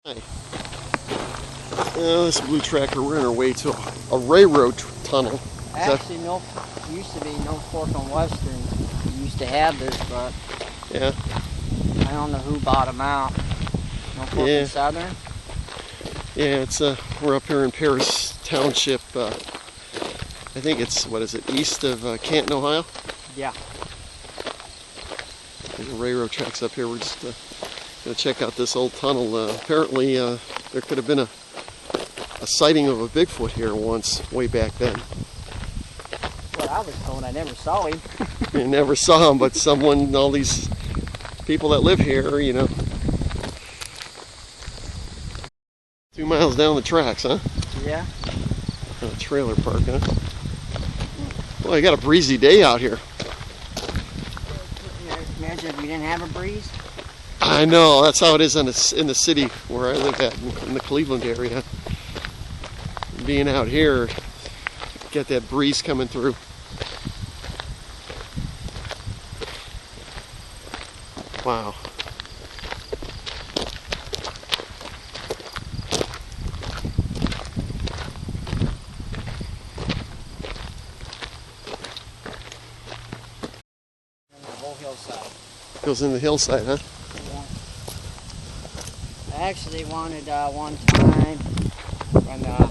Hi. This blue tracker, we're on our way to a railroad tunnel. Actually, used to be no Fork on Western. We used to have this, but yeah, I don't know who bought them out. No Fork on Southern? Yeah, it's we're up here in Paris Township. I think it's, what is it, east of Canton, Ohio? Yeah. There's a railroad tracks up here. We're just going to check out this old tunnel. Apparently there could have been a sighting of a Bigfoot here once, way back then. Well, I was told I never saw him. You never saw him, but someone, all these people that live here, you know. 2 miles down the tracks, huh? Yeah. A trailer park, huh? Well, you got a breezy day out here. Imagine if we didn't have a breeze. I know, that's how it is in the city where I live at, in the Cleveland area. Being out here, get that breeze coming through. Wow. The whole hillside. Goes in the hillside, huh? Yeah. I actually wanted one time on the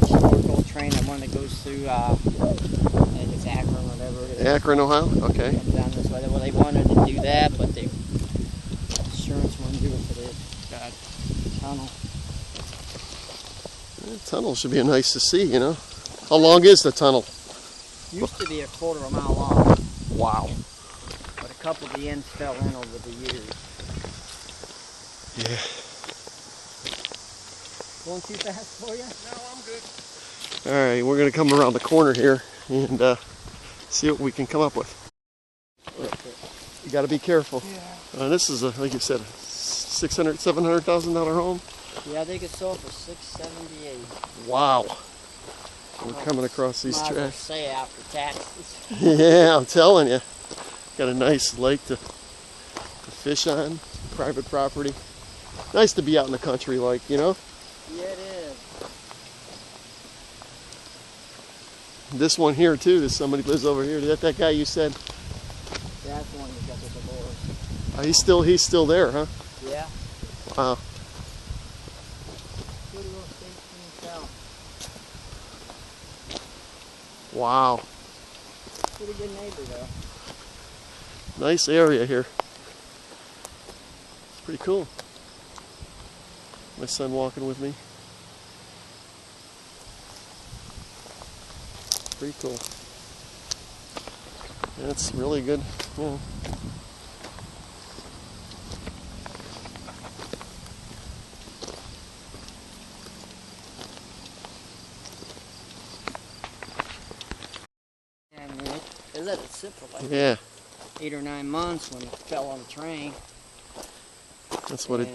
historical train, the one that goes through, I think it's Akron or whatever it is. Akron, Ohio? Okay. Comes down this way. Well, they wanted to do that, but the insurance wouldn't do it for the tunnel. The tunnel should be nice to see, you know. How long is the tunnel? Used to be a quarter of a mile long. Wow. But a couple of the ends fell in over the years. Yeah. Going too fast for you? No, I'm good. All right, we're going to come around the corner here and see what we can come up with. You got to be careful. Yeah. This is, like you said, $600,000, $700,000 home. Yeah, they could sell for $678. Wow. We're coming across these tracks. tracks. Say after taxes. Yeah, I'm telling you. Got a nice lake to fish on, private property. Nice to be out in the country, like, you know? Yeah, it is. This one here, too, somebody lives over here. Is that guy you said? That's the one that got the divorce. He's still there, huh? Yeah. Wow. Wow. Pretty good neighbor, though. Nice area here. It's pretty cool. My son walking with me. Pretty cool. That's really good. Yeah. They let it sit for like 8 or 9 months when it fell on the train. That's what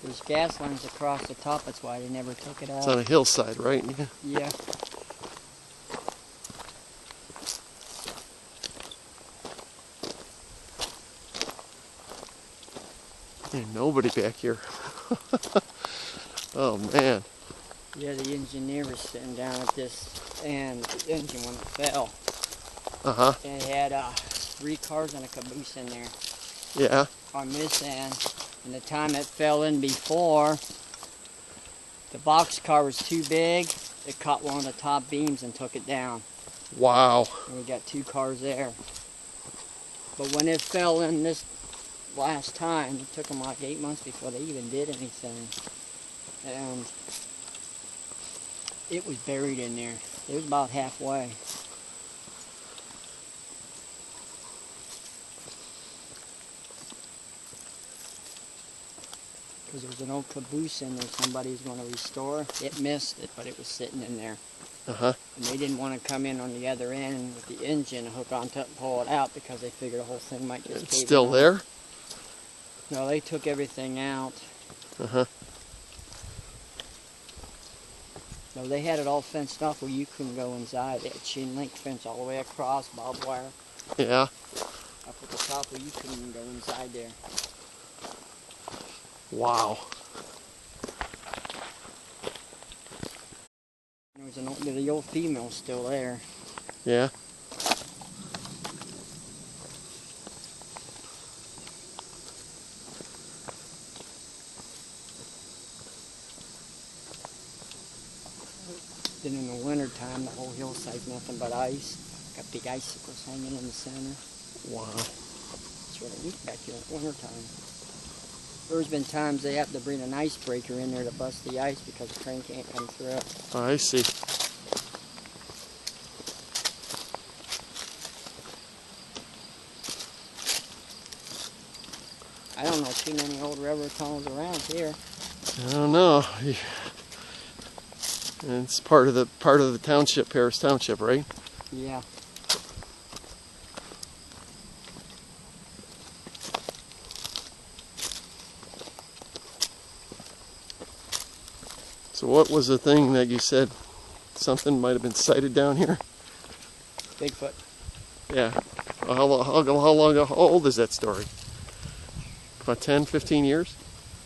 There's gas lines across the top, that's why they never took it out. It's on a hillside, right? Yeah. Ain't nobody back here. Oh man. Yeah, the engineer was sitting down at this and the engine when it fell. Uh-huh. And it had 3 cars and a caboose in there. Yeah. On this end. And the time it fell in before, the box car was too big. It caught one of the top beams and took it down. Wow. And we got 2 cars there. But when it fell in this last time, it took them like 8 months before they even did anything. And it was buried in there. It was about halfway. Because there was an old caboose in there somebody was going to restore. It missed it, but it was sitting in there. Uh-huh. And they didn't want to come in on the other end with the engine and hook onto it and pull it out because they figured the whole thing might just It's cave still in. there? No, they took everything out. Uh-huh. No, they had it all fenced off where you couldn't go inside. They had chain link fence all the way across, barbed wire. Yeah. Up at the top where you couldn't even go inside there. Wow. There's the old female still there. Yeah. Then in the winter time, the whole hillside's nothing but ice. Got big icicles hanging in the center. Wow. It's really neat back here in the winter time. There's been times they have to bring an icebreaker in there to bust the ice because the train can't come through. I see. I don't know too many old railroad tunnels around here. I don't know. And it's part of the township, Paris Township, right? Yeah. So what was the thing that you said something might have been sighted down here? Bigfoot. Yeah. Well, how old is that story? About 10, 15 years?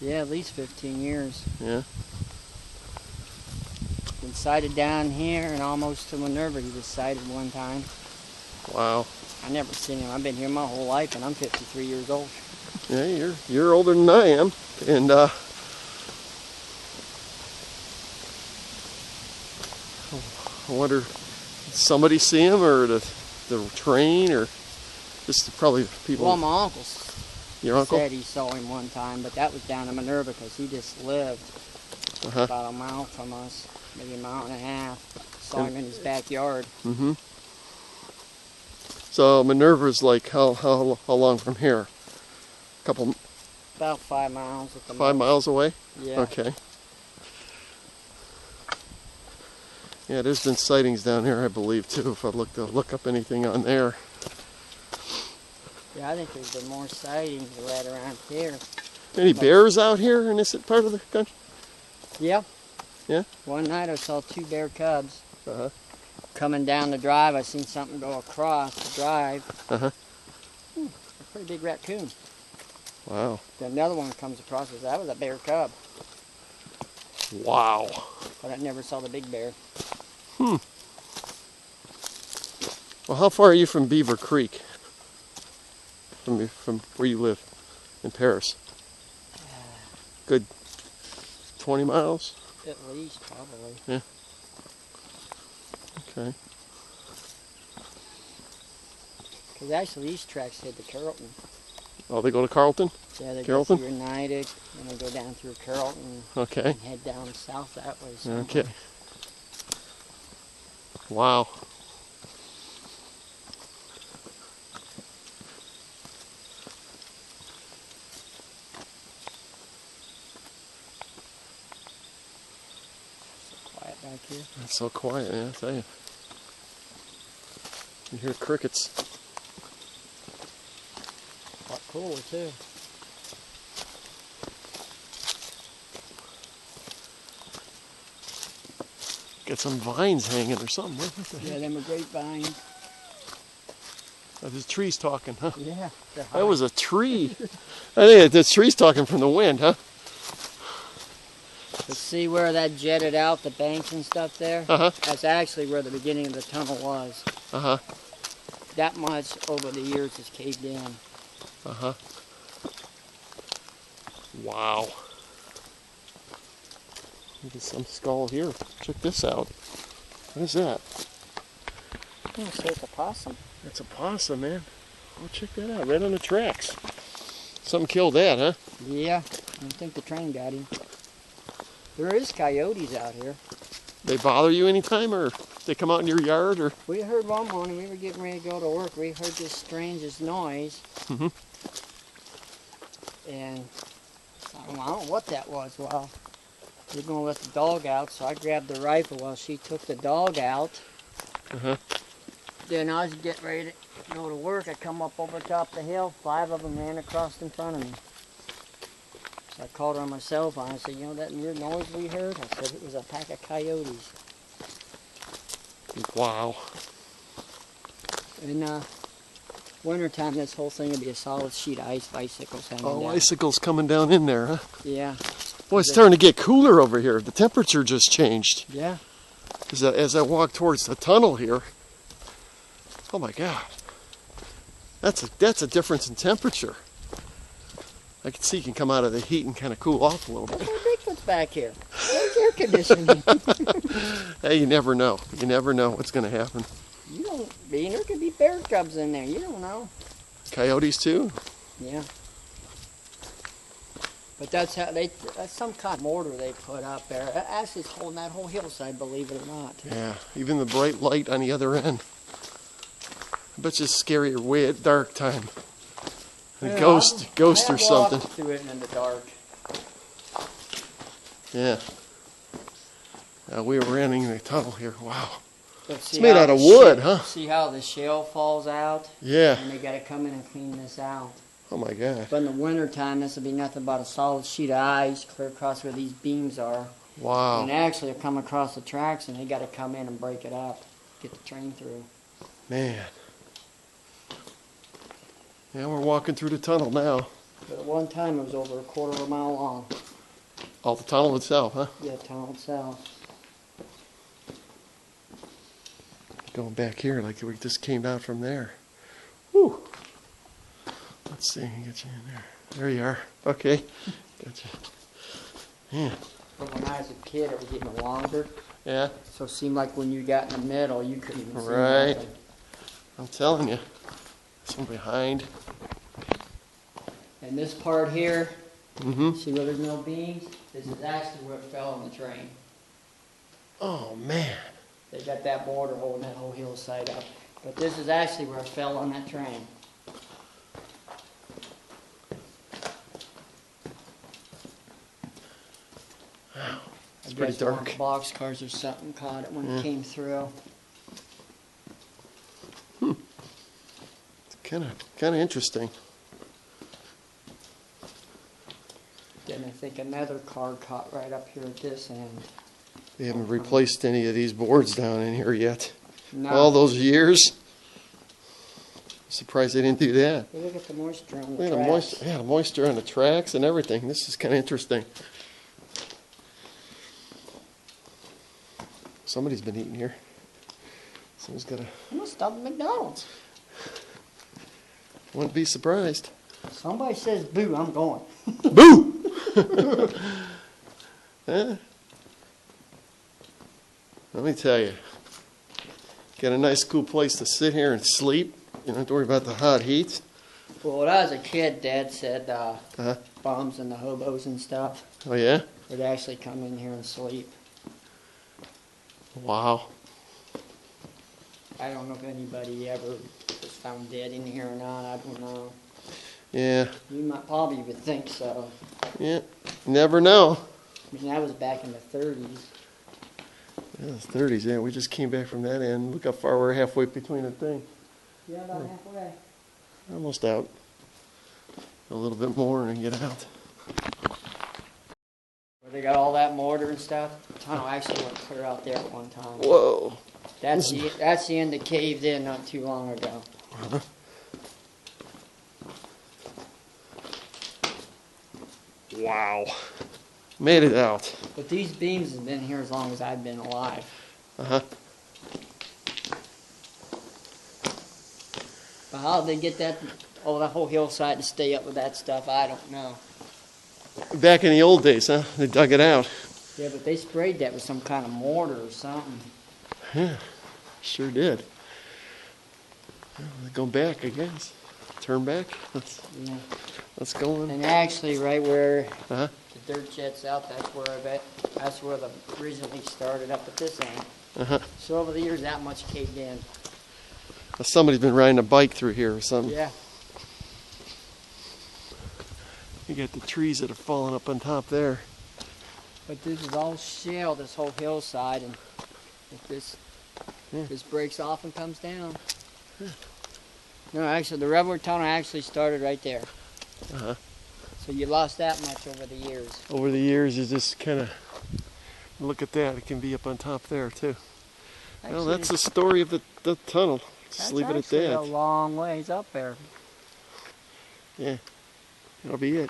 Yeah, at least 15 years. Yeah. Been sighted down here and almost to Minerva. He was sighted one time. Wow. I never seen him. I've been here my whole life and I'm 53 years old. Yeah, you're older than I am, and I wonder, did somebody see him, or the train, or just probably people? Well, my uncle Your uncle said he saw him one time, but that was down in Minerva because he just lived about a mile from us, maybe a mile and a half. Saw him in his backyard. Mm-hmm. So Minerva's like how long from here? About 5 miles at the 5 most. miles away? Yeah. Okay. Yeah, there's been sightings down here, I believe, too, if I look up anything on there. Yeah, I think there's been more sightings right around here. Any bears out here in this part of the country? Yeah. Yeah? One night I saw 2 bear cubs. Uh-huh. Coming down the drive, I seen something go across the drive. Uh-huh. A pretty big raccoon. Wow. Then another one comes across, that was a bear cub. Wow. But I never saw the big bear. Well, how far are you from Beaver Creek? From where you live in Paris? Good 20 miles? At least, probably. Yeah. Okay. Because actually these tracks head to Carrollton. Oh, they go to Carrollton? Yeah, they Carrollton? go through Natick, and they go down through Carrollton. Okay. And head down south that way somewhere. Okay. Wow. Quiet back here. It's so quiet, man, I tell you. You hear crickets. A lot cooler too. Got some vines hanging or something. What the heck? Yeah, them are grapevines. Oh, there's trees talking, huh? Yeah. That was a tree. I think the tree's talking from the wind, huh? But see where that jetted out, the banks and stuff there? Uh-huh. That's actually where the beginning of the tunnel was. Uh-huh. That much over the years has caved in. Uh-huh. Wow. Look at some skull here. Check this out. What is that? Oh, so it's a possum. That's a possum, man. Oh, check that out. Right on the tracks. Something killed that, huh? Yeah, I think the train got him. There is coyotes out here. They bother you anytime, or they come out in your yard, or? We heard one morning, we were getting ready to go to work, we heard this strangest noise. Mm-hmm. And I don't know what that was. Well, we were going to let the dog out, so I grabbed the rifle while she took the dog out. Uh-huh. Then I was getting ready to go to work. I come up over top the hill, 5 of them ran across in front of me. So I called her on my cell phone. I said, you know that weird noise we heard? I said, it was a pack of coyotes. Wow. And Wintertime, this whole thing would be a solid sheet of ice, icicles hanging Oh, down. icicles coming down in there, huh? Yeah. Boy, it's starting to get cooler over here. The temperature just changed. Yeah. As I walk towards the tunnel here, oh my God, that's a difference in temperature. I can see you can come out of the heat and kind of cool off a little bit. That's why Bigfoot's back here. There's air conditioning. Hey, you never know. You never know what's going to happen. You don't, there could be bear cubs in there. You don't know. Coyotes too? Yeah. But that's some kind of mortar they put up there. It actually is holding that whole hillside, believe it or not. Yeah, even the bright light on the other end. I bet you it's scarier way at dark time. A Yeah, ghost or something. Through it in the dark. Yeah. We were entering the tunnel here. Wow. It's made out of wood, huh? See how the shell falls out? Yeah. And they got to come in and clean this out. Oh my God. But in the wintertime, this will be nothing but a solid sheet of ice clear across where these beams are. Wow. And actually, they'll come across the tracks, and they got to come in and break it up, get the train through. Man. Yeah, we're walking through the tunnel now. But at one time, it was over a quarter of a mile long. Oh, the tunnel itself, huh? Yeah, tunnel itself. Going back here like we just came out from there. Whew. Let's see, get you in there. There you are. Okay. Gotcha. Yeah. But when I was a kid, it was even longer. Yeah. So it seemed like when you got in the middle, you couldn't even see Right. nothing. I'm telling you. Some behind. And this part here, Mm-hmm. see where there's no beams? This is actually where it fell on the train. Oh, man. They got that border holding that whole hillside up. But this is actually where it fell on that train. Wow. It's I pretty guess one dark. of the boxcars or something caught it when it came through. It's kind of interesting. Then I think another car caught right up here at this end. They haven't replaced any of these boards down in here yet. No. All those years. Surprised they didn't do that. Hey, look at the moisture on the Look at the tracks. moisture, yeah, the moisture on the tracks and everything. This is kind of interesting. Somebody's been eating here. Someone's got to. I'm gonna stop at McDonald's. Wouldn't be surprised. Somebody says boo, I'm going. Boo! Huh? Let me tell you. Got a nice cool place to sit here and sleep. You don't have to worry about the hot heat. Well, when I was a kid, Dad said Uh-huh. bums and the hobos and stuff Oh, yeah? would actually come in here and sleep. Wow. I don't know if anybody ever was found dead in here or not. I don't know. Yeah. You might probably would think so. Yeah. Never know. I mean, that was back in the 30s. Yeah, it's 30s. Yeah, we just came back from that end. Look how far we're halfway between the thing. Yeah, about halfway. Almost out. A little bit more and get out. Where they got all that mortar and stuff. The tunnel actually went clear out there at one time. Whoa. That's the end that caved in not too long ago. Uh-huh. Wow. Made it out. But these beams have been here as long as I've been alive. Uh-huh. But how did they get that whole hillside to stay up with that stuff? I don't know. Back in the old days, huh? They dug it out. Yeah, but they sprayed that with some kind of mortar or something. Yeah, sure did. Well, they go back, I guess. Turn back. Yeah. Let's go on. And actually, right where Uh-huh. the dirt jets out, that's where the originally started up at this end. Uh-huh. So over the years, that much caved in. Somebody's been riding a bike through here or something. Yeah. You got the trees that are falling up on top there. But this is all shale, this whole hillside, and if this breaks off and comes down. No, actually, the railroad tunnel actually started right there. Uh-huh. So you lost that much over the years. Over the years, you just kind of look at that. It can be up on top there too. Well, Actually, that's the story of the tunnel. Just leave it at That's actually that. a long ways up there. Yeah, that'll be it.